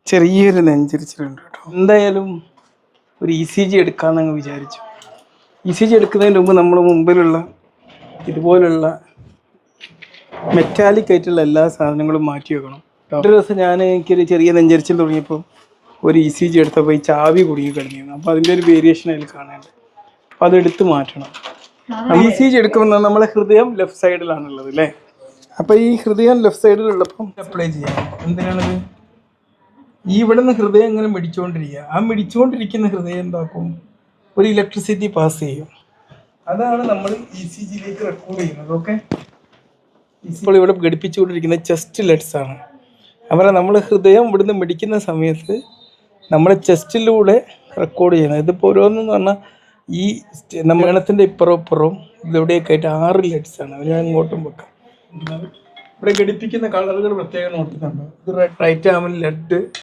ചെറിയൊരു നെഞ്ചരിച്ചിലുണ്ട് കേട്ടോ. എന്തായാലും ഒരു ECG എടുക്കാമെന്നങ്ങ് വിചാരിച്ചു. ECG എടുക്കുന്നതിന് മുമ്പ് നമ്മൾ മുമ്പിലുള്ള ഇതുപോലുള്ള മെറ്റാലിക് ആയിട്ടുള്ള എല്ലാ സാധനങ്ങളും മാറ്റി വെക്കണം. ഒരു ദിവസം എനിക്കൊരു ചെറിയ നെഞ്ചരിച്ചിൽ തുടങ്ങിയപ്പോൾ ഒരു ECG എടുത്തപ്പോൾ ഈ ചാവി കുടുങ്ങി കിടന്നിരുന്നു. അപ്പോൾ അതിൻ്റെ ഒരു വേരിയേഷൻ അതിൽ കാണാനുണ്ട്. അപ്പോൾ അതെടുത്ത് മാറ്റണം. ECG എടുക്കുമ്പോൾ നമ്മളെ ഹൃദയം ലെഫ്റ്റ് സൈഡിലാണുള്ളത് അല്ലേ? അപ്പോൾ ഈ ഹൃദയം ലെഫ്റ്റ് സൈഡിലുള്ളപ്പം അപ്ലൈ ചെയ്യാം. എന്തിനാണത്? ഈ ഇവിടെ നിന്ന് ഹൃദയം ഇങ്ങനെ മിടിച്ചുകൊണ്ടിരിക്കുക. ആ മിടിച്ചുകൊണ്ടിരിക്കുന്ന ഹൃദയം എന്താക്കും? ഒരു ഇലക്ട്രിസിറ്റി പാസ് ചെയ്യും. അതാണ് നമ്മൾ ECGയിലേക്ക് റെക്കോർഡ് ചെയ്യുന്നത്. ഓക്കെ, ഇപ്പോൾ ഇവിടെ ഘടിപ്പിച്ചുകൊണ്ടിരിക്കുന്ന ചെസ്റ്റ് ലെഡ്സ് ആണ്. അവരെ നമ്മൾ ഹൃദയം ഇവിടുന്ന് മിടിക്കുന്ന സമയത്ത് നമ്മളെ ചെസ്റ്റിലൂടെ റെക്കോർഡ് ചെയ്യുന്നത്. ഇതിപ്പോൾ ഓരോന്നെന്ന് പറഞ്ഞാൽ ഈ മരണത്തിൻ്റെ ഇപ്പുറവും ഇതിലൂടെയൊക്കെ ആയിട്ട് 6 ലെഡ്സ് ആണ്. ഞാൻ ഇങ്ങോട്ടും വെക്കാം. ഇവിടെ ഘടിപ്പിക്കുന്ന കളറുകൾ പ്രത്യേകം നോക്കുന്നുണ്ട്. ഇത് റൈറ്റ് ആമിൽ ലെഡ്,